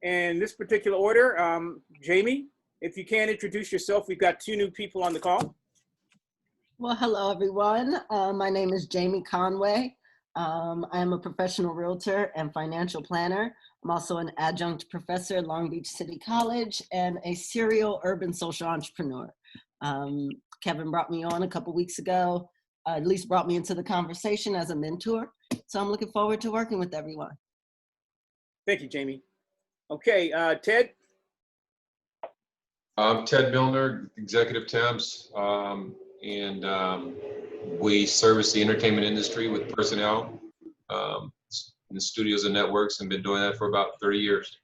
in this particular order. Jamie, if you can introduce yourself, we've got 2 new people on the call. Well, hello, everyone. My name is Jamie Conway. I am a professional realtor and financial planner. I'm also an adjunct professor at Long Beach City College and a serial urban social entrepreneur. Kevin brought me on a couple weeks ago, at least brought me into the conversation as a mentor. So I'm looking forward to working with everyone. Thank you, Jamie. Okay, Ted. I'm Ted Milner, Executive Temps, and we service the entertainment industry with personnel in the studios and networks, and been doing that for about 30 years.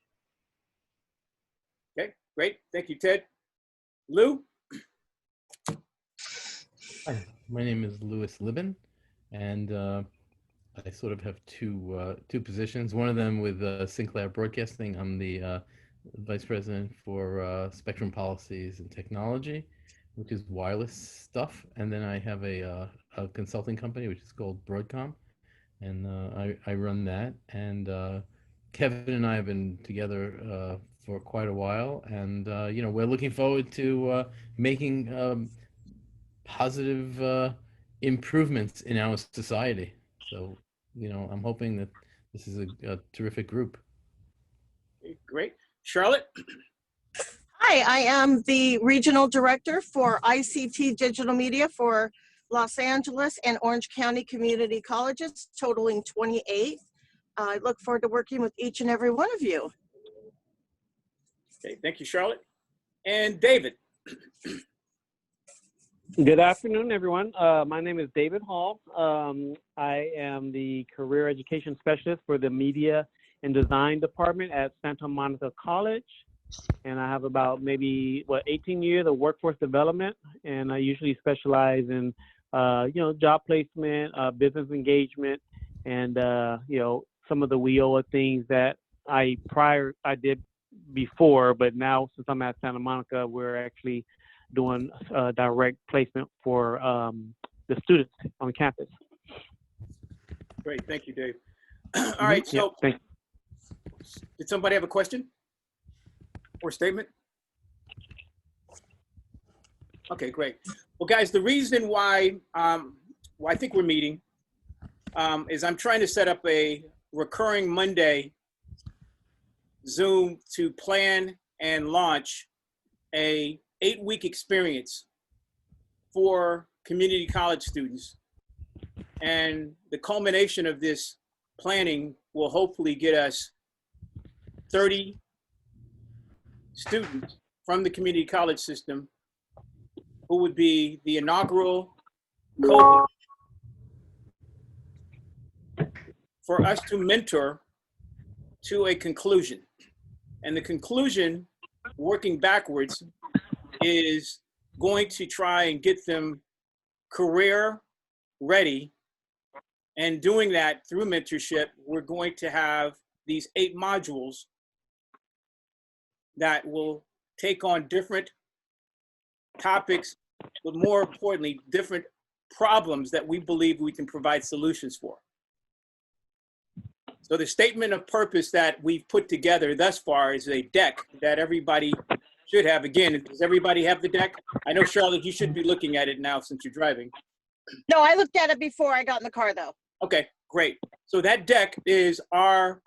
Okay, great. Thank you, Ted. Lou? Hi, my name is Louis Libin, and I sort of have two positions. One of them with Sinclair Broadcasting. I'm the Vice President for Spectrum Policies and Technology, which is wireless stuff. And then I have a consulting company, which is called Broadcom, and I run that. And Kevin and I have been together for quite a while, and we're looking forward to making positive improvements in our society. So, I'm hoping that this is a terrific group. Great. Charlotte? Hi, I am the Regional Director for ICT Digital Media for Los Angeles and Orange County Community Colleges, totaling 28. I look forward to working with each and every one of you. Okay, thank you, Charlotte. And David? Good afternoon, everyone. My name is David Hall. I am the Career Education Specialist for the Media and Design Department at Santa Monica College. And I have about maybe 18 years of workforce development, and I usually specialize in job placement, business engagement, and some of the WIOA things that I did before, but now since I'm at Santa Monica, we're actually doing direct placement for the students on campus. Great, thank you, Dave. All right, so thank you. Did somebody have a question or statement? Okay, great. Well, guys, the reason why I think we're meeting is I'm trying to set up a recurring Monday Zoom to plan and launch a 8-week experience for community college students. And the culmination of this planning will hopefully get us 30 students from the community college system who would be the inaugural cohort for us to mentor to a conclusion. And the conclusion, working backwards, is going to try and get them career ready. And doing that through mentorship, we're going to have these 8 modules that will take on different topics, but more importantly, different problems that we believe we can provide solutions for. So the statement of purpose that we've put together thus far is a deck that everybody should have. Again, does everybody have the deck? I know, Charlotte, you should be looking at it now since you're driving. No, I looked at it before I got in the car, though. Okay, great. So that deck is our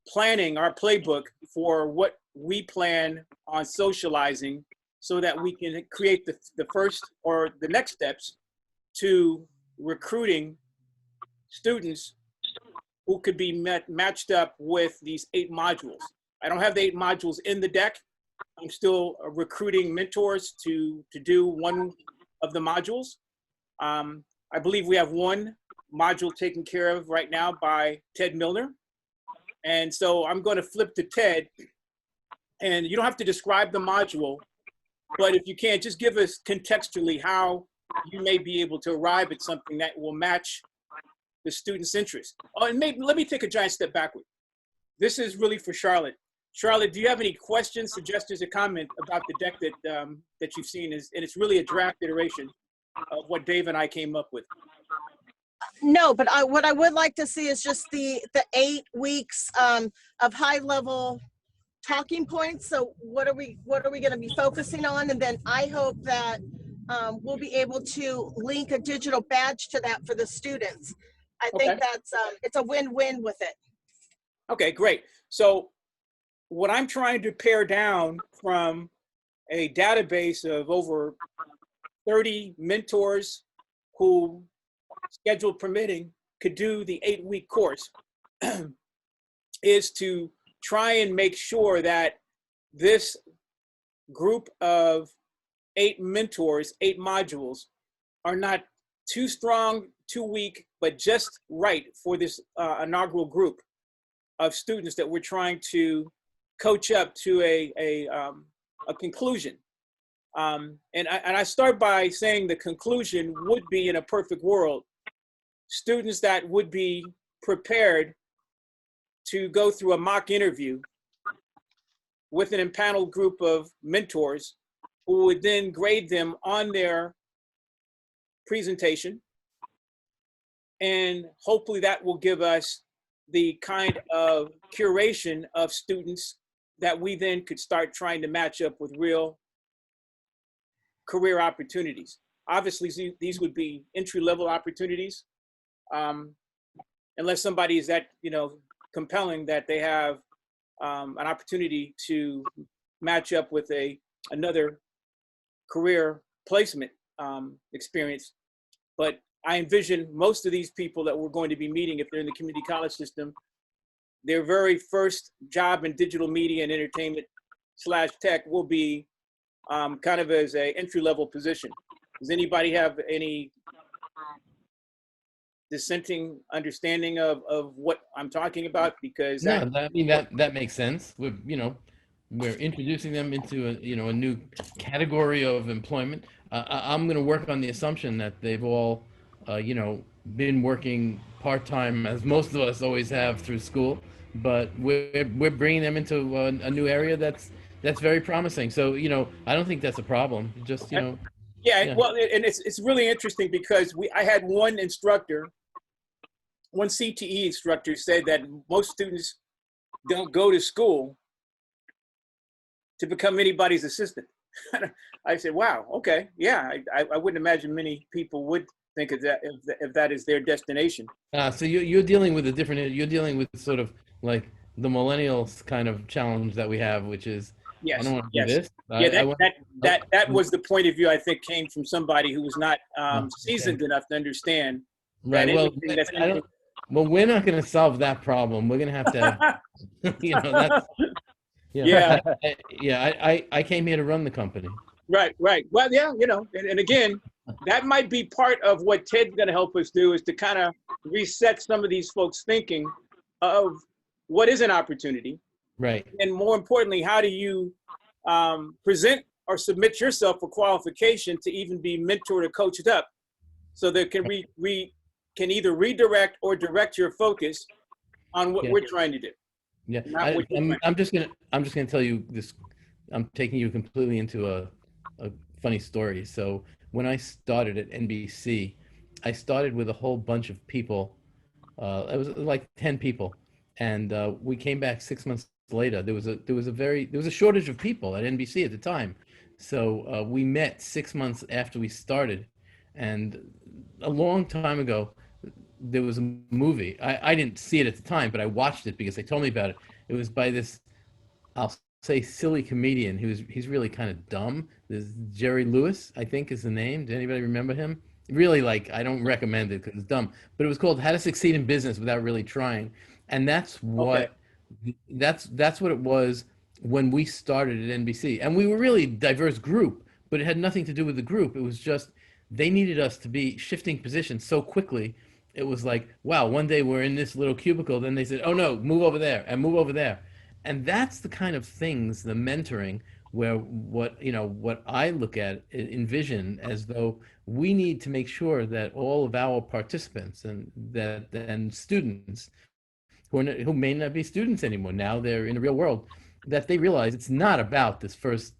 planning, our playbook for what we plan on socializing so that we can create the first or the next steps to recruiting students who could be matched up with these 8 modules. I don't have the 8 modules in the deck. I'm still recruiting mentors to do one of the modules. I believe we have one module taken care of right now by Ted Milner. And so I'm going to flip to Ted, and you don't have to describe the module, but if you can, just give us contextually how you may be able to arrive at something that will match the student's interest. Oh, and maybe let me take a giant step backward. This is really for Charlotte. Charlotte, do you have any questions, suggestions, or comment about the deck that you've seen? And it's really a draft iteration of what Dave and I came up with. No, but what I would like to see is just the 8 weeks of high level talking points. So what are we going to be focusing on? And then I hope that we'll be able to link a digital badge to that for the students. I Okay. think that's it's a win-win with it. Okay, great. So what I'm trying to pare down from a database of over 30 mentors who, schedule permitting, could do the 8-week course is to try and make sure that this group of 8 mentors, 8 modules, are not too strong, too weak, but just right for this inaugural group of students that we're trying to coach up to a conclusion. And I start by saying the conclusion would be, in a perfect world, students that would be prepared to go through a mock interview with an empaneled group of mentors who would then grade them on their presentation. And hopefully that will give us the kind of curation of students that we then could start trying to match up with real career opportunities. Obviously, these would be entry-level opportunities, unless somebody is that, compelling that they have an opportunity to match up with another career placement experience. But I envision most of these people that we're going to be meeting, if they're in the community college system, their very first job in digital media and entertainment / tech will be kind of as a entry-level position. Does anybody have any dissenting understanding of what I'm talking about? Because that makes sense. We're introducing them into a new category of employment. I'm going to work on the assumption that they've all been working part-time, as most of us always have through school, but we're bringing them into a new area that's very promising. So I don't think that's a problem. Just yeah. Well, and it's really interesting because I had one CTE instructor said that most students don't go to school to become anybody's assistant. I said, wow, okay, yeah, I wouldn't imagine many people would think of that if that is their destination. So you're dealing with you're dealing with sort of like the millennials kind of challenge that we have, which is, yes, I don't want to yes. do this. That was the point of view, I think, came from somebody who was not seasoned enough to understand. Right. Well, we're not going to solve that problem. We're going to have to, that's, yeah. I came here to run the company. Right. Well, yeah, and again, that might be part of what Ted's going to help us do, is to kind of reset some of these folks' thinking of what is an opportunity. Right. And more importantly, how do you present or submit yourself for qualification to even be mentored or coached up, so that we can either redirect or direct your focus on what we're trying to do. Yeah, I'm just gonna tell you this. I'm taking you completely into a funny story. So when I started at NBC, I started with a whole bunch of people. It was like 10 people, and we came back 6 months later. There was a shortage of people at NBC at the time. So we met 6 months after we started, and a long time ago, there was a movie. I didn't see it at the time, but I watched it because they told me about it. It was by this, I'll say, silly comedian. He's really kind of dumb. This Jerry Lewis, I think, is the name. Does anybody remember him? Really, I don't recommend it because it's dumb. But it was called How to Succeed in Business Without Really Trying, and that's what it was when we started at NBC. And we were really a diverse group, but it had nothing to do with the group. It was just they needed us to be shifting positions so quickly. It was like, wow, one day we're in this little cubicle. Then they said, oh, no, move over there and move over there. And that's the kind of things, the mentoring, where what I look at, envision as though we need to make sure that all of our participants and students who may not be students anymore, now they're in the real world, that they realize it's not about this first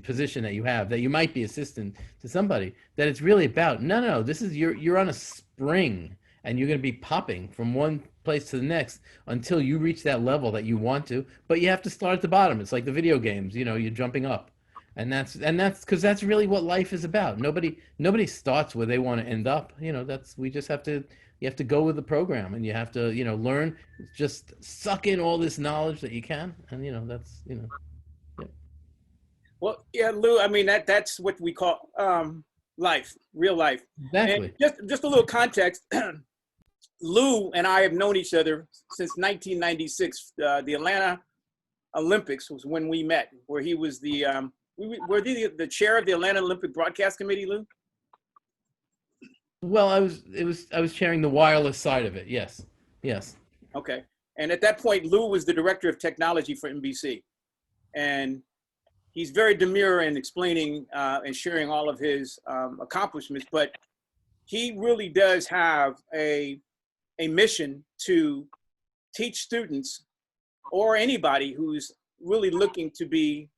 position that you have, that you might be assistant to somebody, that it's really about, no, this is, you're on a spring, and you're going to be popping from one place to the next until you reach that level that you want to. But you have to start at the bottom. It's like the video games, you know, you're jumping up. And that's because that's really what life is about. Nobody starts where they want to end up. You know, we just have to, you have to go with the program, and you have to, you know, learn, just suck in all this knowledge that you can. And, you know, that's, you know, yeah. Well, yeah, Lou, I mean, that's what we call life, real life. Exactly. And just a little context. Lou and I have known each other since 1996. The Atlanta Olympics was when we met, where he was the the chair of the Atlanta Olympic Broadcast Committee, Lou? Well, I was chairing the wireless side of it. Yes. Yes. Okay. And at that point, Lou was the director of technology for NBC. And he's very demure in explaining and sharing all of his accomplishments, but he really does have a mission to teach students or anybody who's really looking to be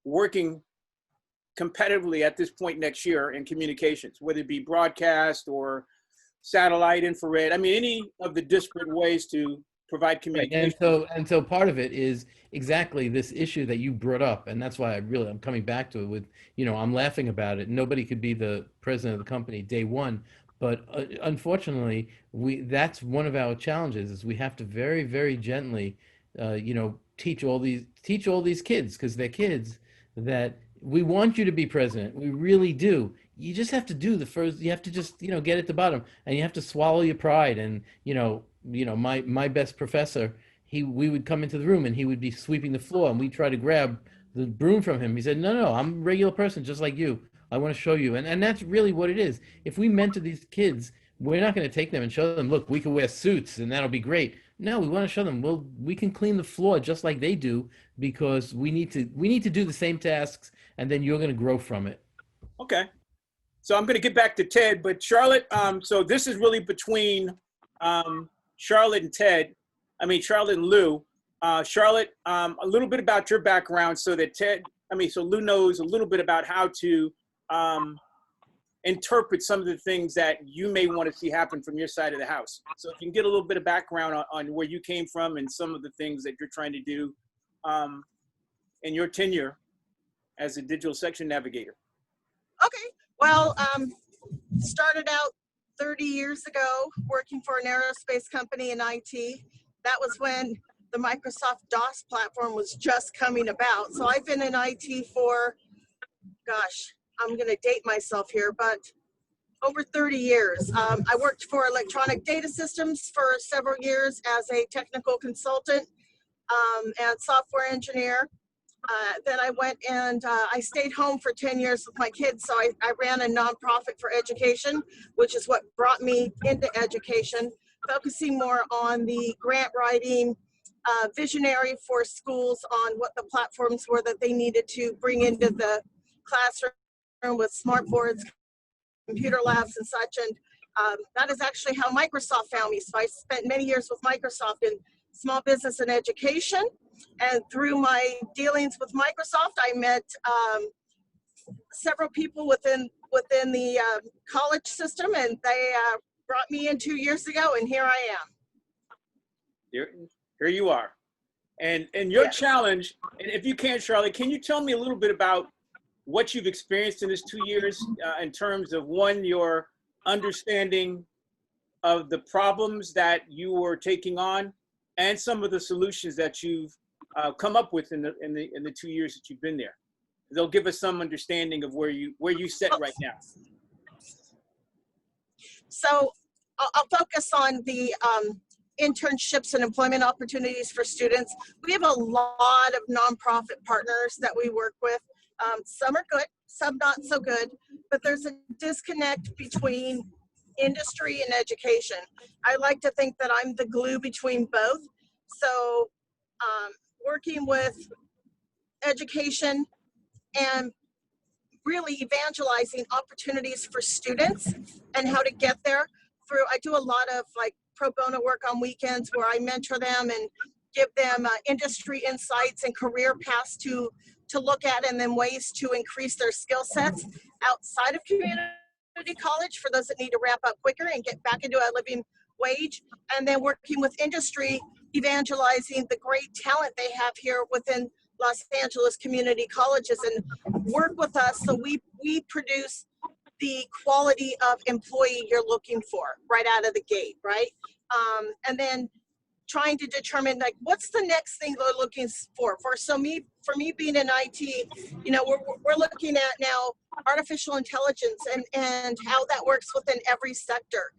working competitively at this point next year in communications, whether it be broadcast or satellite, infrared. I mean, any of the disparate ways to provide communication. And so part of it is exactly this issue that you brought up, and that's why I'm coming back to it with, you know, I'm laughing about it. Nobody could be the president of the company day one, but unfortunately, that's one of our challenges is we have to very, very gently, you know, teach all these kids, because they're kids, that we want you to be president. We really do. You just have to you have to just, you know, get at the bottom, and you have to swallow your pride. And, you know, my best professor, we would come into the room and he would be sweeping the floor, and we'd try to grab the broom from him. He said, no, I'm a regular person just like you. I want to show you. And that's really what it is. If we mentor these kids, we're not going to take them and show them, look, we can wear suits and that'll be great. No, we want to show them, well, we can clean the floor just like they do, because we need to do the same tasks, and then you're going to grow from it. Okay. So I'm going to get back to Ted, but Charlotte, so this is really between Charlotte and Ted. I mean, Charlotte and Lou. Charlotte, a little bit about your background so that so Lou knows a little bit about how to interpret some of the things that you may want to see happen from your side of the house. So if you can get a little bit of background on where you came from and some of the things that you're trying to do in your tenure as a digital section navigator. Okay, well, started out 30 years ago working for an aerospace company in IT. That was when the Microsoft DOS platform was just coming about. So I've been in IT for, gosh, I'm going to date myself here, but over 30 years. I worked for Electronic Data Systems for several years as a technical consultant and software engineer. Then I went and I stayed home for 10 years with my kids. So I ran a nonprofit for education, which is what brought me into education, focusing more on the grant writing, visionary for schools on what the platforms were that they needed to bring into the classroom with smart boards, computer labs and such. And that is actually how Microsoft found me. So I spent many years with Microsoft in small business and education. And through my dealings with Microsoft, I met several people within the college system, and they brought me in 2 years ago, and here I am. Here you are. And your Yes. challenge, and if you can, Charlotte, can you tell me a little bit about what you've experienced in this 2 years in terms of, one, your understanding of the problems that you were taking on, and some of the solutions that you've come up with in the 2 years that you've been there? They'll give us some understanding of where you sit right now. So I'll focus on the internships and employment opportunities for students. We have a lot of nonprofit partners that we work with. Some are good, some not so good, but there's a disconnect between industry and education. I like to think that I'm the glue between both. So working with education and really evangelizing opportunities for students and how to get there through, I do a lot of like pro bono work on weekends where I mentor them and give them industry insights and career paths to look at, and then ways to increase their skill sets outside of community college for those that need to ramp up quicker and get back into a living wage, and then working with industry, evangelizing the great talent they have here within Los Angeles community colleges, and work with us so we produce the quality of employee you're looking for right out of the gate, right? And then trying to determine like what's the next thing they're looking for. For me being in IT, you know, we're looking at now artificial intelligence and how that works within every sector.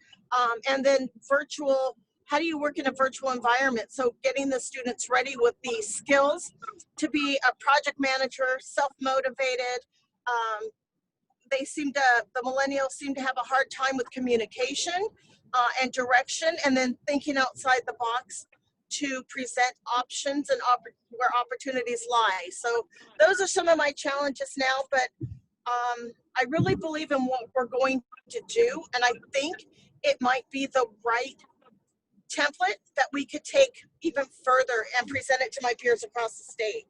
And then virtual, how do you work in a virtual environment? So getting the students ready with the skills to be a project manager, self-motivated. The millennials seem to have a hard time with communication and direction, and then thinking outside the box to present options and where opportunities lie. So those are some of my challenges now, but I really believe in what we're going to do, and I think it might be the right template that we could take even further and present it to my peers across the state.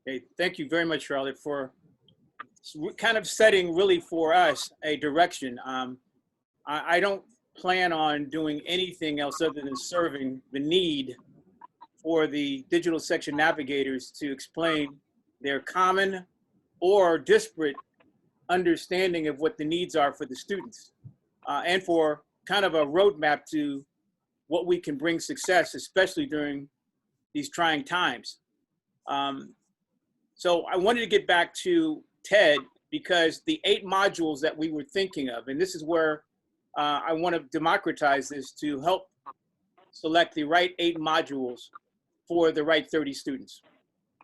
Okay, thank you very much, Charlotte, for kind of setting really for us a direction. I don't plan on doing anything else other than serving the need for the digital section navigators to explain their common or disparate understanding of what the needs are for the students, and for kind of a roadmap to what we can bring success, especially during these trying times. So I wanted to get back to TED, because the 8 modules that we were thinking of, and this is where I want to democratize this to help select the right 8 modules for the right 30 students.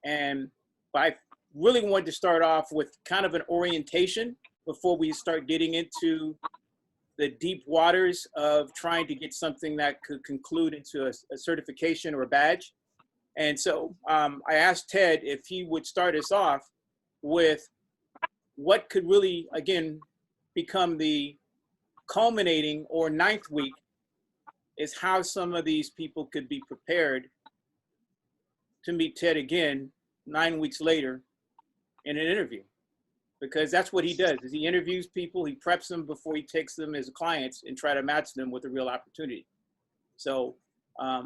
And I really wanted to start off with kind of an orientation before we start getting into the deep waters of trying to get something that could conclude into a certification or a badge. And so I asked Ted if he would start us off with what could really, again, become the culminating or 9th week, is how some of these people could be prepared to meet Ted again 9 weeks later in an interview. Because that's what he does, is he interviews people, he preps them before he takes them as clients and try to match them with a real opportunity. So I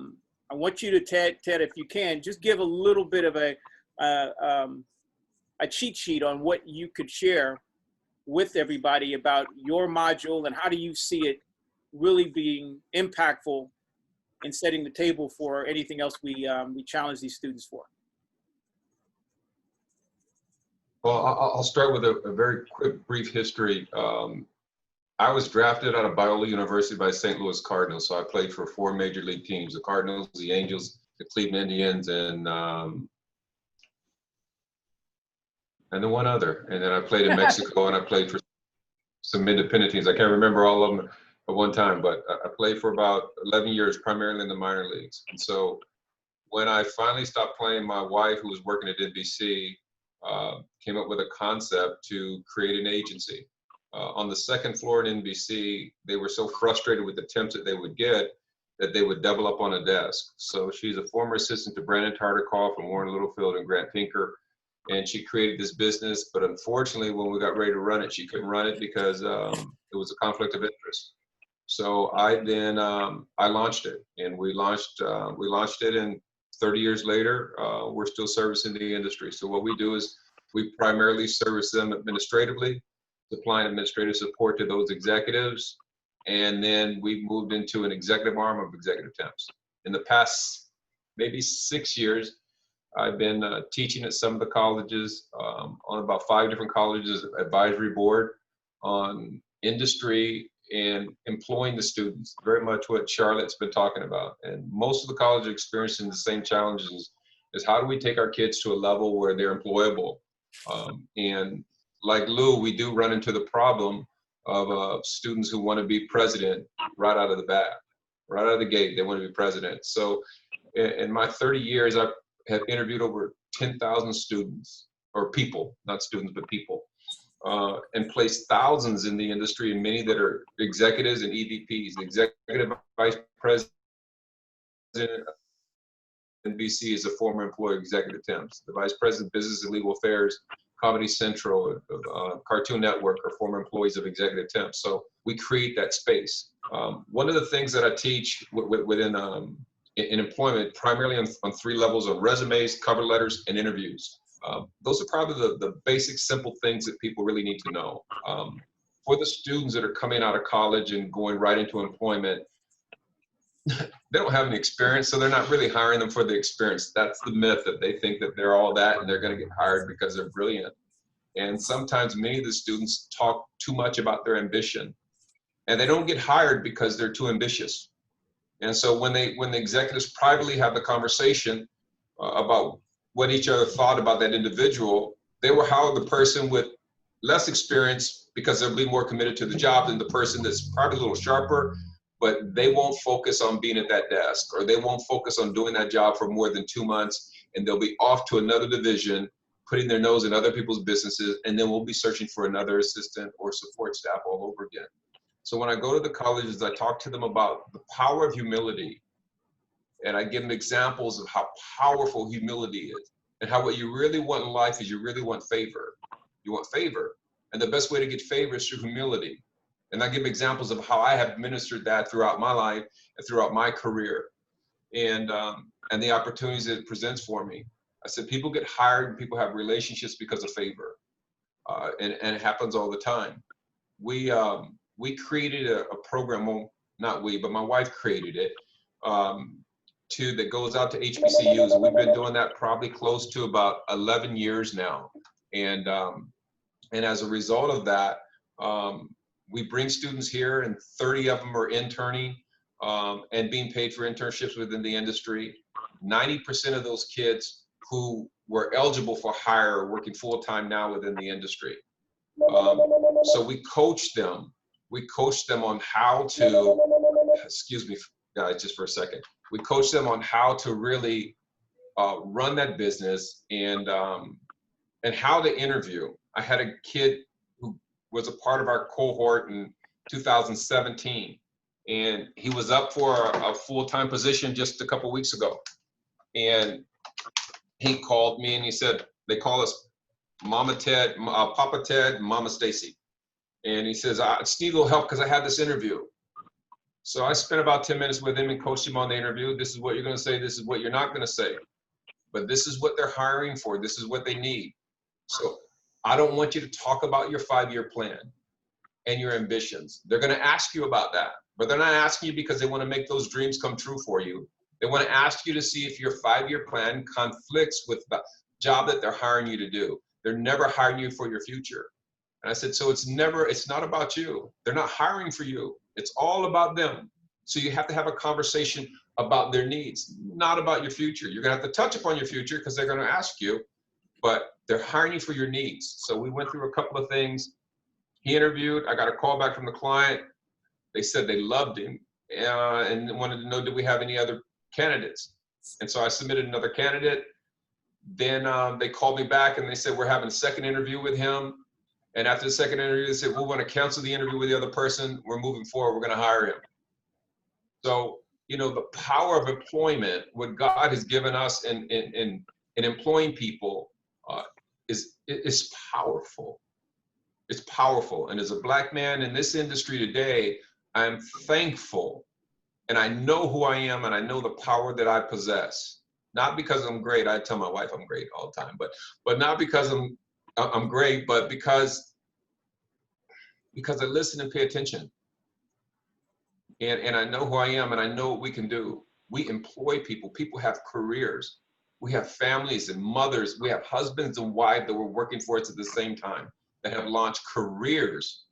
want you to, Ted, if you can, just give a little bit of a cheat sheet on what you could share with everybody about your module, and how do you see it really being impactful in setting the table for anything else we challenge these students for. Well, I'll start with a very quick, brief history. I was drafted out of Biola University by St. Louis Cardinals, so I played for 4 major league teams: the Cardinals, the Angels, the Cleveland Indians, and then one other. And then I played in Mexico, and I played for some independent teams. I can't remember all of them at one time, but I played for about 11 years, primarily in the minor leagues. And so when I finally stopped playing, my wife, who was working at NBC, came up with a concept to create an agency. On the 2nd floor in NBC, they were so frustrated with the temps that they would get that they would double up on a desk. So she's a former assistant to Brandon Tartikoff and Warren Littlefield and Grant Pinker. And she created this business, but unfortunately, when we got ready to run it, she couldn't run it because it was a conflict of interest. So I then I launched it, and we launched it, and 30 years later, we're still servicing the industry. So what we do is we primarily service them administratively, supplying administrative support to those executives, and then we moved into an executive arm of executive temps. In the past maybe 6 years, I've been teaching at some of the colleges, on about 5 different colleges advisory board on industry and employing the students, very much what Charlotte's been talking about. And most of the colleges are experiencing the same challenges, is how do we take our kids to a level where they're employable? And like Lou, we do run into the problem of students who want to be president right out of the bat, right out of the gate, they want to be president. So in my 30 years, I've have interviewed over 10,000 students, or people, not students, but people, and placed thousands in the industry, and many that are executives and EVPs. The executive vice president of NBC is a former employee of executive temps. The vice president of business and legal affairs Comedy Central, Cartoon Network, or former employees of Executive Temps. So we create that space. One of the things that I teach within in employment, primarily on 3 levels of resumes, cover letters, and interviews. Those are probably the basic, simple things that people really need to know. For the students that are coming out of college and going right into employment, they don't have any experience, so they're not really hiring them for the experience. That's the myth, that they think that they're all that and they're going to get hired because they're brilliant. And sometimes many of the students talk too much about their ambition, and they don't get hired because they're too ambitious. And so when the executives privately have the conversation about what each other thought about that individual, they will hire the person with less experience because they'll be more committed to the job than the person that's probably a little sharper, but they won't focus on being at that desk, or they won't focus on doing that job for more than 2 months, and they'll be off to another division, putting their nose in other people's businesses, and then we'll be searching for another assistant or support staff all over again. So when I go to the colleges, I talk to them about the power of humility, and I give them examples of how powerful humility is, and how what you really want in life is you really want favor. You want favor, and the best way to get favor is through humility. And I give examples of how I have ministered that throughout my life and throughout my career, and the opportunities that it presents for me. I said people get hired and people have relationships because of favor, and it happens all the time. We created a program, well, not we, but my wife created it, that goes out to HBCUs, and we've been doing that probably close to about 11 years now. And as a result of that, we bring students here, and 30 of them are interning and being paid for internships within the industry. 90% of those kids who were eligible for hire are working full-time now within the industry. So we coach them. We coach them on how to, excuse me, guys, just for a second. We coach them on how to really run that business, and how to interview. I had a kid who was a part of our cohort in 2017, and he was up for a full-time position just a couple weeks ago. And he called me and he said, they call us Mama Ted, Papa Ted, Mama Stacy. And he says, I just need a little help because I had this interview. So I spent about 10 minutes with him and coached him on the interview. This is what you're going to say. This is what you're not going to say. But this is what they're hiring for. This is what they need. So I don't want you to talk about your 5-year plan and your ambitions. They're going to ask you about that, but they're not asking you because they want to make those dreams come true for you. They want to ask you to see if your 5-year plan conflicts with the job that they're hiring you to do. They're never hiring you for your future. And I said, so it's not about you. They're not hiring for you. It's all about them. So you have to have a conversation about their needs, not about your future. You're going to have to touch upon your future because they're going to ask you, but they're hiring you for your needs. So we went through a couple of things. He interviewed. I got a call back from the client. They said they loved him and wanted to know, do we have any other candidates? And so I submitted another candidate. Then they called me back and they said, we're having a second interview with him. And after the second interview, they said, we want to cancel the interview with the other person. We're moving forward. We're going to hire him. So, you know, the power of employment, what God has given us in employing people is powerful. It's powerful. And as a Black man in this industry today, I'm thankful. And I know who I am, and I know the power that I possess. Not because I'm great. I tell my wife I'm great all the time, but not because I'm great, but because I listen and pay attention. And I know who I am, and I know what we can do. We employ people. People have careers. We have families and mothers. We have husbands and wives that were working for us at the same time that have launched careers,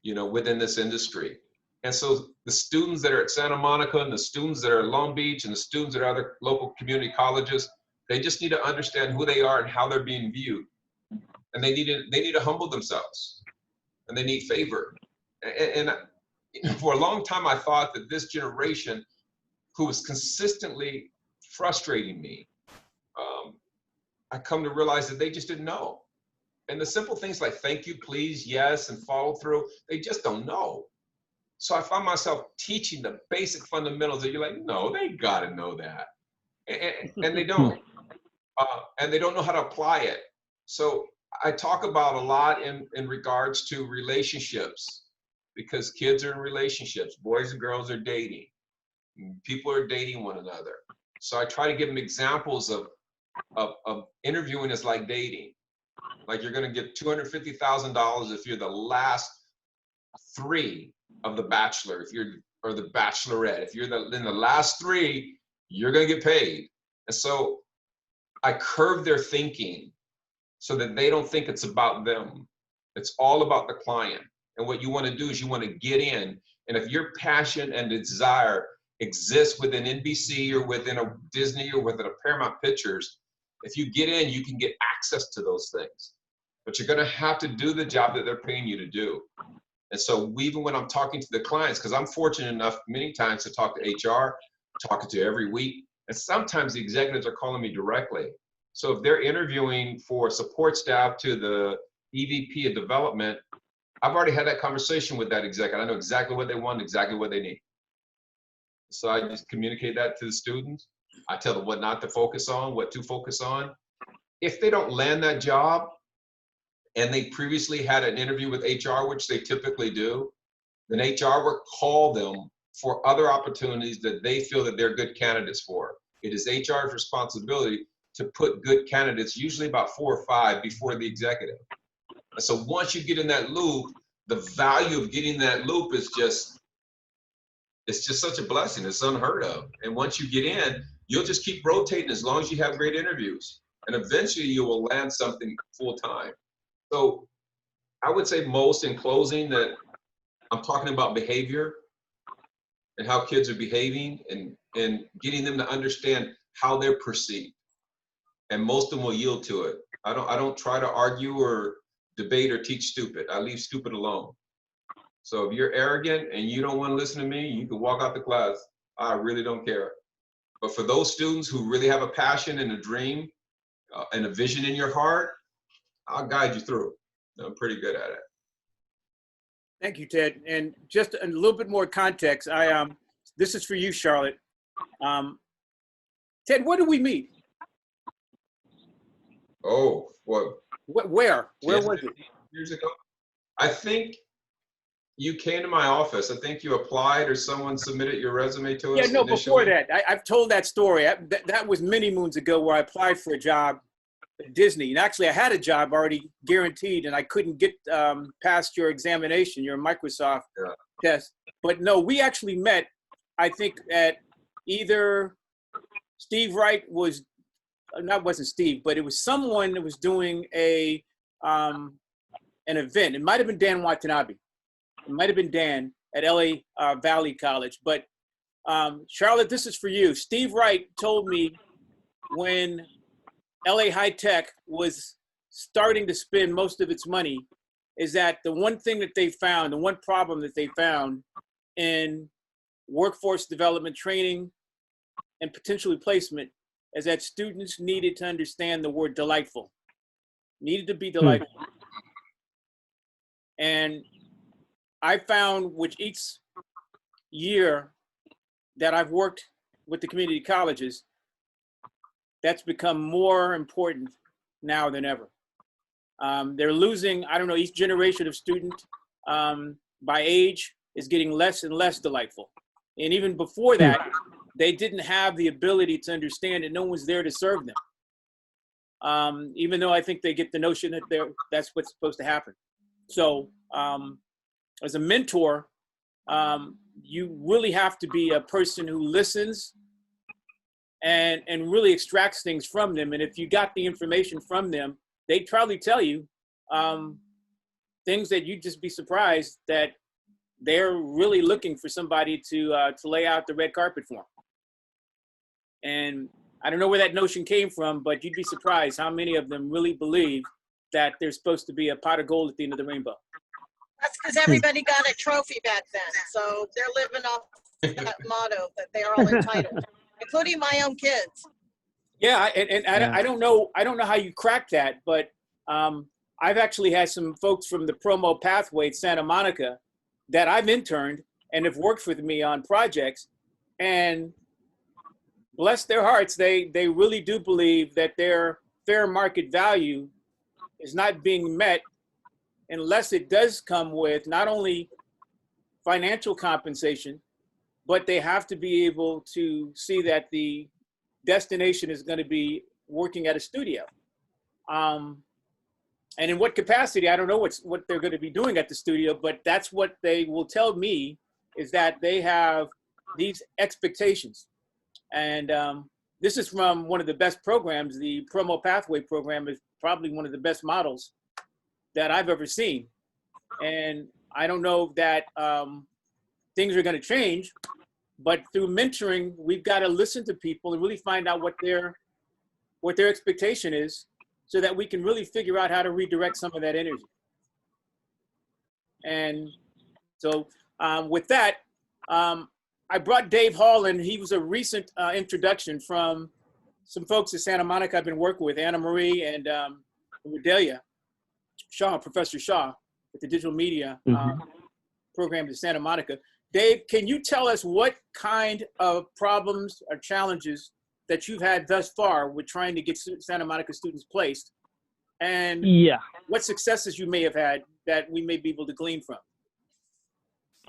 you know, within this industry. And so the students that are at Santa Monica and the students that are at Long Beach and the students that are at other local community colleges, they just need to understand who they are and how they're being viewed. And they need to humble themselves, and they need favor. And for a long time, I thought that this generation, who was consistently frustrating me, I come to realize that they just didn't know. And the simple things like thank you, please, yes, and follow through, they just don't know. So I found myself teaching the basic fundamentals that you're like, no, they got to know that. And they don't. And they don't know how to apply it. So I talk about a lot in regards to relationships, because kids are in relationships. Boys and girls are dating. People are dating one another. So I try to give them examples of interviewing is like dating. Like you're going to get $250,000 if you're the last three of the Bachelor, or the Bachelorette. If you're in the last three, you're going to get paid. And so I curve their thinking so that they don't think it's about them. It's all about the client. And what you want to do is you want to get in. And if your passion and desire exists within NBC or within a Disney or within a Paramount Pictures, if you get in, you can get access to those things. But you're going to have to do the job that they're paying you to do. And so even when I'm talking to the clients, because I'm fortunate enough many times to talk to HR, talking to every week, and sometimes the executives are calling me directly. So if they're interviewing for support staff to the EVP of development, I've already had that conversation with that executive. I know exactly what they want, exactly what they need. So I just communicate that to the students. I tell them what not to focus on, what to focus on. If they don't land that job and they previously had an interview with HR, which they typically do, then HR will call them for other opportunities that they feel that they're good candidates for. It is HR's responsibility to put good candidates, usually about 4 or 5, before the executive. And so once you get in that loop, the value of getting that loop is just, it's just such a blessing. It's unheard of. And once you get in, you'll just keep rotating as long as you have great interviews. And eventually you will land something full time. So I would say most in closing that I'm talking about behavior and how kids are behaving and getting them to understand how they're perceived. And most of them will yield to it. I don't try to argue or debate or teach stupid. I leave stupid alone. So if you're arrogant and you don't want to listen to me, you can walk out the class. I really don't care. But for those students who really have a passion and a dream and a vision in your heart, I'll guide you through. I'm pretty good at it. Thank you, Ted. And just a little bit more context. This is for you, Charlotte. Ted, where did we meet? Oh, what? Where was it? Years ago. I think you came to my office. I think you applied or someone submitted your resume to us. Yeah, no, initially. before that. I've told that story. That was many moons ago where I applied for a job at Disney. And actually, I had a job already guaranteed, and I couldn't get past your examination, your Microsoft test. But no, we actually met, I think, at either Steve Wright was, wasn't Steve, but it was someone that was doing an event. It might have been Dan Watanabe. It might have been Dan at LA Valley College. But Charlotte, this is for you. Steve Wright told me when LA High Tech was starting to spend most of its money is that the one thing that they found, the one problem that they found in workforce development training and potentially placement is that students needed to understand the word delightful, needed to be delightful. And I found with each year that I've worked with the community colleges, that's become more important now than ever. They're losing, I don't know, each generation of student by age is getting less and less delightful. And even before that, they didn't have the ability to understand that no one's there to serve them. Even though I think they get the notion that that's what's supposed to happen. So as a mentor, you really have to be a person who listens and really extracts things from them. And if you got the information from them, they'd probably tell you things that you'd just be surprised that they're really looking for somebody to lay out the red carpet for them. And I don't know where that notion came from, but you'd be surprised how many of them really believe that there's supposed to be a pot of gold at the end of the rainbow. That's because everybody got a trophy back then. So they're living off that motto that they are all entitled, including my own kids. Yeah, and I don't know how you crack that, but I've actually had some folks from the promo pathway at Santa Monica that I've interned and have worked with me on projects, and bless their hearts, they really do believe that their fair market value is not being met unless it does come with not only financial compensation, but they have to be able to see that the destination is going to be working at a studio. And in what capacity, I don't know what they're going to be doing at the studio, but that's what they will tell me, is that they have these expectations. And this is from one of the best programs. The Promo Pathway program is probably one of the best models that I've ever seen. And I don't know that things are going to change, but through mentoring, we've got to listen to people and really find out what their expectation is, so that we can really figure out how to redirect some of that energy. And so with that, I brought Dave Hall in. He was a recent introduction from some folks at Santa Monica I've been working with, Anna Marie and Rodelia Shaw, Professor Shaw, at the digital media program at Santa Monica. Dave, can you tell us what kind of problems or challenges that you've had thus far with trying to get Santa Monica students placed, and what successes you may have had that we may be able to glean from?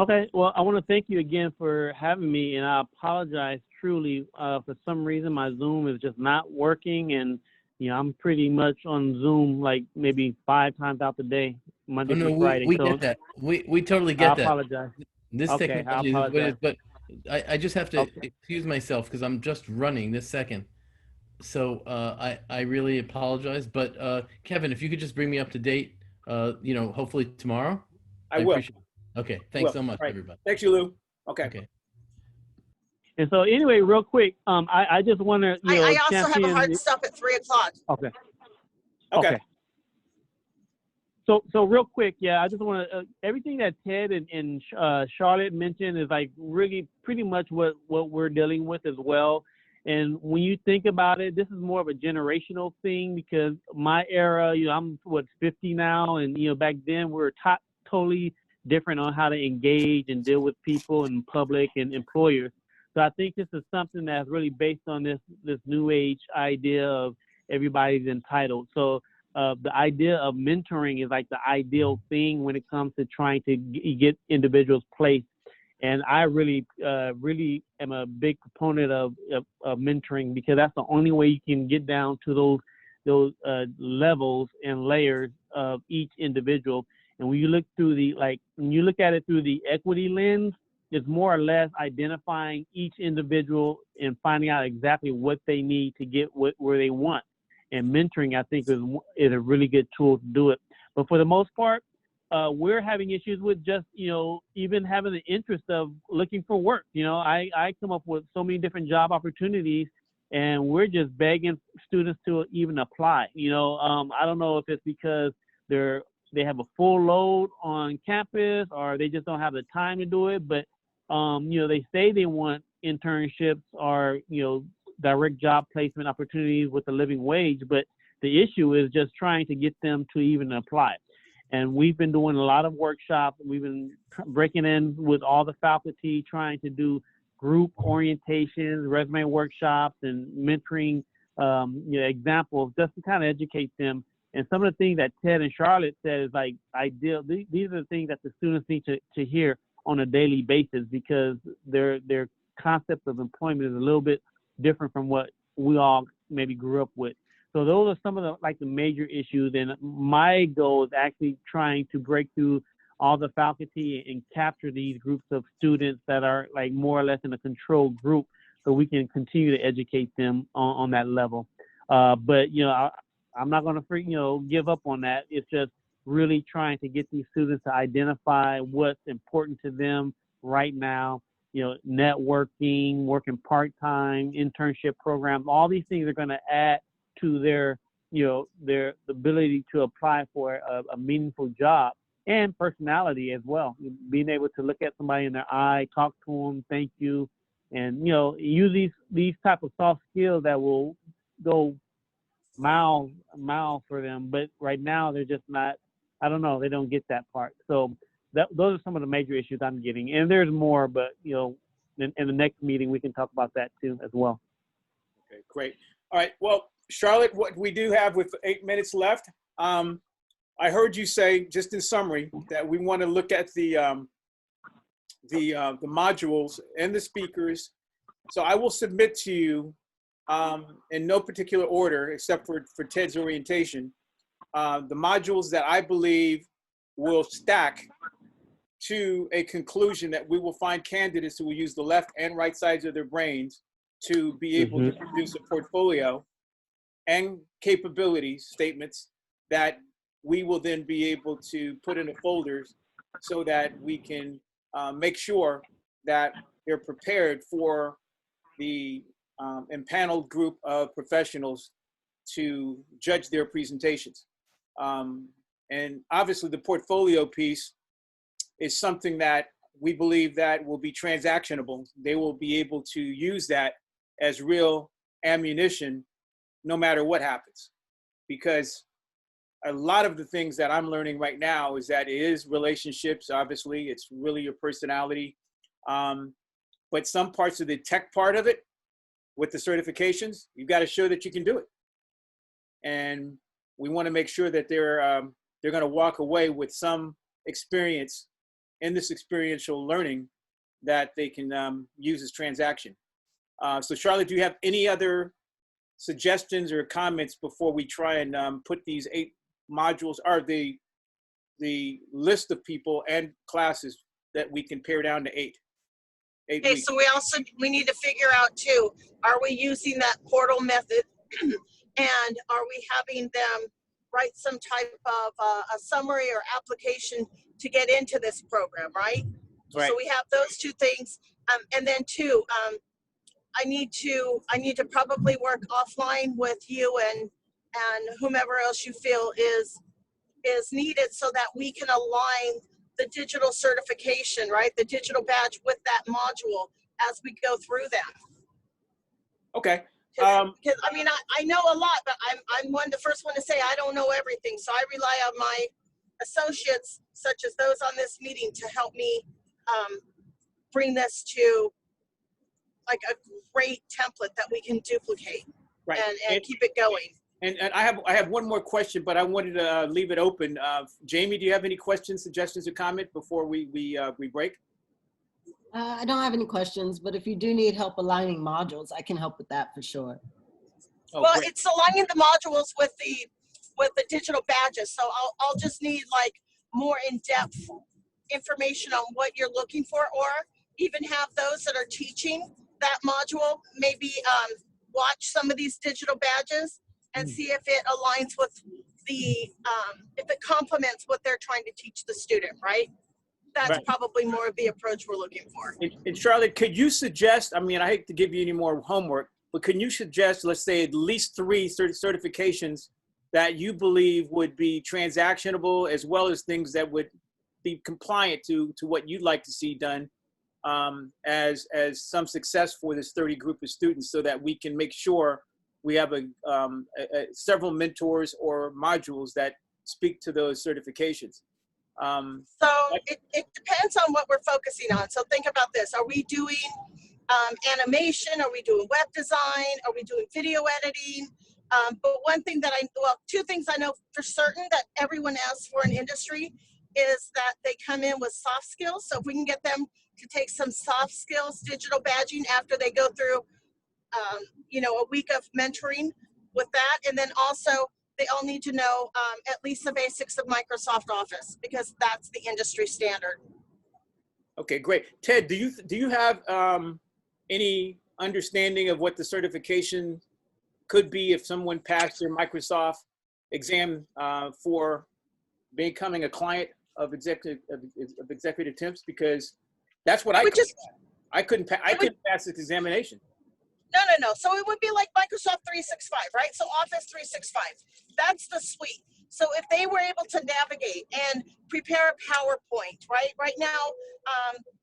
Okay, well, I want to thank you again for having me, and I apologize truly. For some reason, my Zoom is just not working, and I'm pretty much on Zoom like maybe 5 times out the day, Monday through Friday. We get that. We totally get that. I apologize. This technology is what it is, but I just have to excuse myself because I'm just running this second. So I really apologize. But Kevin, if you could just bring me up to date, hopefully tomorrow. I will. Appreciate it. Okay, thanks so much, everybody. Thanks, you, Lou. Okay. And so anyway, real quick, I just want to, I also have a hard stop at 3 o'clock. Okay. So real quick, I just want to, everything that Ted and Charlotte mentioned is like really pretty much what we're dealing with as well. And when you think about it, this is more of a generational thing, because my era, I'm 50 now, and back then we were totally different on how to engage and deal with people and public and employers. So I think this is something that's really based on this new age idea of everybody's entitled. So the idea of mentoring is like the ideal thing when it comes to trying to get individuals placed. And I really am a big proponent of mentoring, because that's the only way you can get down to those levels and layers of each individual. And when you look at it through the equity lens, it's more or less identifying each individual and finding out exactly what they need to get where they want. And mentoring, I think, is a really good tool to do it. But for the most part, we're having issues with just, even having the interest of looking for work. I come up with so many different job opportunities, and we're just begging students to even apply. I don't know if it's because they have a full load on campus, or they just don't have the time to do it. But, they say they want internships or, direct job placement opportunities with a living wage. But the issue is just trying to get them to even apply. And we've been doing a lot of workshops. We've been breaking in with all the faculty, trying to do group orientations, resume workshops, and mentoring examples just to kind of educate them. And some of the things that Ted and Charlotte said is like ideal. These are the things that the students need to hear on a daily basis, because their concept of employment is a little bit different from what we all maybe grew up with. So those are some of the major issues. And my goal is actually trying to break through all the faculty and capture these groups of students that are like more or less in a controlled group, so we can continue to educate them on that level. But I'm not going to give up on that. It's just really trying to get these students to identify what's important to them right now. Networking, working part-time, internship programs, all these things are going to add to their ability to apply for a meaningful job, and personality as well. Being able to look at somebody in their eye, talk to them, thank you, and use these type of soft skills that will go miles for them. But right now they're just not. I don't know. They don't get that part. So those are some of the major issues I'm getting, and there's more. But in the next meeting we can talk about that too as well. Okay, great. All right. Well, Charlotte, what we do have with 8 minutes left, I heard you say, just in summary, that we want to look at the modules and the speakers. So I will submit to you in no particular order, except for Ted's orientation, the modules that I believe will stack to a conclusion that we will find candidates who will use the left and right sides of their brains to be able to produce a portfolio and capability statements that we will then be able to put into folders so that we can make sure that they're prepared for the empaneled group of professionals to judge their presentations. And obviously the portfolio piece is something that we believe that will be transactionable. They will be able to use that as real ammunition no matter what happens. Because a lot of the things that I'm learning right now is that it is relationships, obviously, it's really your personality. But some parts of the tech part of it, with the certifications, you've got to show that you can do it. And we want to make sure that they're going to walk away with some experience in this experiential learning that they can use as transaction. So Charlotte, do you have any other suggestions or comments before we try and put these 8 modules, or the list of people and classes that we can pare down to 8? Okay, so we need to figure out too, are we using that portal method and are we having them write some type of a summary or application to get into this program, right? Right. So we have those 2 things. And then 2, I need to probably work offline with you and whomever else you feel is needed so that we can align the digital certification, right? The digital badge with that module as we go through them. Okay. Because I mean, I know a lot, but I'm the first one to say I don't know everything. So I rely on my associates, such as those on this meeting, to help me bring this to like a great template that we can duplicate, Right. and keep it going. And I have one more question, but I wanted to leave it open. Jamie, do you have any questions, suggestions, or comment before we break? I don't have any questions, but if you do need help aligning modules, I can help with that for sure. Oh, Well, great. it's aligning the modules with the digital badges. So I'll just need like more in-depth information on what you're looking for, or even have those that are teaching that module maybe watch some of these digital badges and see if it aligns with if it complements what they're trying to teach the student, right? That's Right. probably more of the approach we're looking for. And Charlotte, could you suggest, I mean, I hate to give you any more homework, but can you suggest, let's say, at least 3 certifications that you believe would be transactionable, as well as things that would be compliant to what you'd like to see done as some success for this 30 group of students, so that we can make sure we have several mentors or modules that speak to those certifications? So it depends on what we're focusing on. So think about this. Are we doing animation? Are we doing web design? Are we doing video editing? But one thing that 2 things I know for certain that everyone asks for in industry is that they come in with soft skills. So if we can get them to take some soft skills digital badging after they go through a week of mentoring with that. And then also they all need to know at least the basics of Microsoft Office, because that's the industry standard. Okay, great. Ted, do you have any understanding of what the certification could be if someone passed their Microsoft exam for becoming a client of executive temps? Because that's what I couldn't pass this examination. No. So it would be like Microsoft 365, right? So Office 365, that's the suite. So if they were able to navigate and prepare a PowerPoint, right? Right now,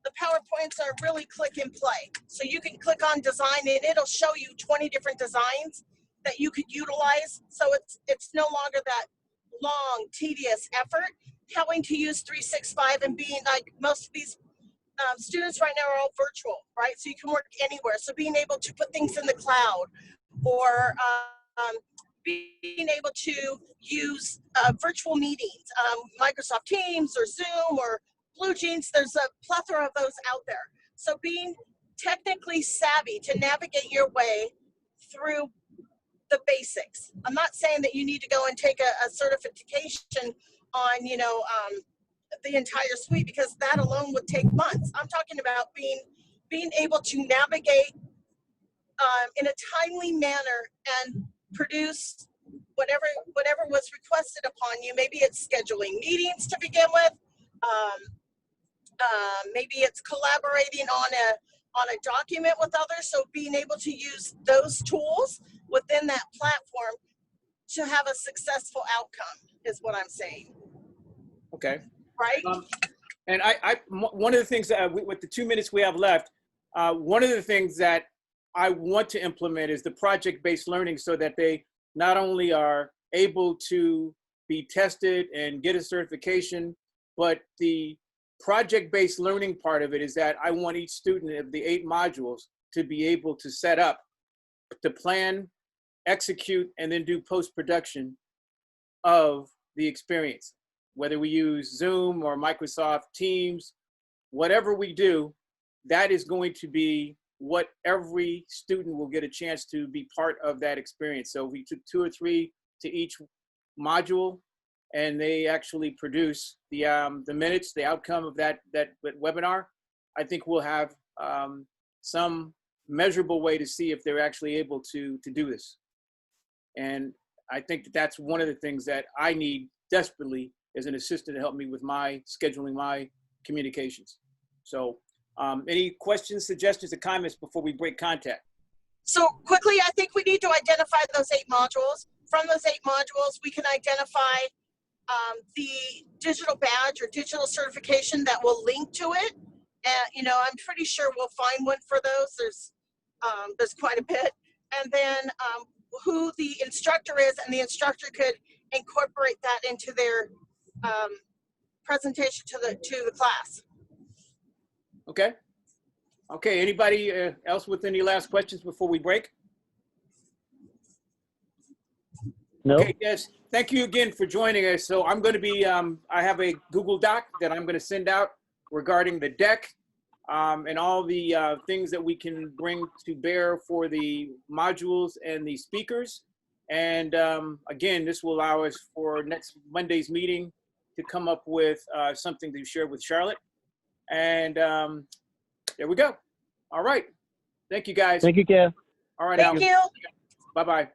the PowerPoints are really click and play. So you can click on design and it'll show you 20 different designs that you could utilize. So it's no longer that long, tedious effort having to use 365 and being like most of these students right now are all virtual, right? So you can work anywhere. So being able to put things in the cloud or being able to use virtual meetings, Microsoft Teams or Zoom or Blue Jeans. There's a plethora of those out there. So being technically savvy to navigate your way through the basics. I'm not saying that you need to go and take a certification on, the entire suite, because that alone would take months. I'm talking about being able to navigate in a timely manner and produce whatever was requested upon you. Maybe it's scheduling meetings to begin with. Maybe it's collaborating on a document with others. So being able to use those tools within that platform to have a successful outcome is what I'm saying. Okay. Right? And one of the things that with the 2 minutes we have left, one of the things that I want to implement is the project-based learning, so that they not only are able to be tested and get a certification, but the project-based learning part of it is that I want each student of the 8 modules to be able to set up, to plan, execute, and then do post-production of the experience. Whether we use Zoom or Microsoft Teams, whatever we do, that is going to be what every student will get a chance to be part of that experience. So we took 2 or 3 to each module, and they actually produce the minutes, the outcome of that webinar. I think we'll have some measurable way to see if they're actually able to do this. And I think that that's one of the things that I need desperately as an assistant to help me with my scheduling, my communications. So any questions, suggestions, or comments before we break contact? So quickly, I think we need to identify those 8 modules. From those 8 modules, we can identify the digital badge or digital certification that will link to it. And, I'm pretty sure we'll find one for those. There's quite a bit. And then who the instructor is, and the instructor could incorporate that into their presentation to the class. Okay. Okay. Anybody else with any last questions before we break? No. Okay, yes. Thank you again for joining us. So I'm going to be, I have a Google Doc that I'm going to send out regarding the deck and all the things that we can bring to bear for the modules and the speakers. And again, this will allow us for next Monday's meeting to come up with something to share with Charlotte. And there we go. All right. Thank you, guys. Thank you, Kev. All right. Thank you. Bye-bye.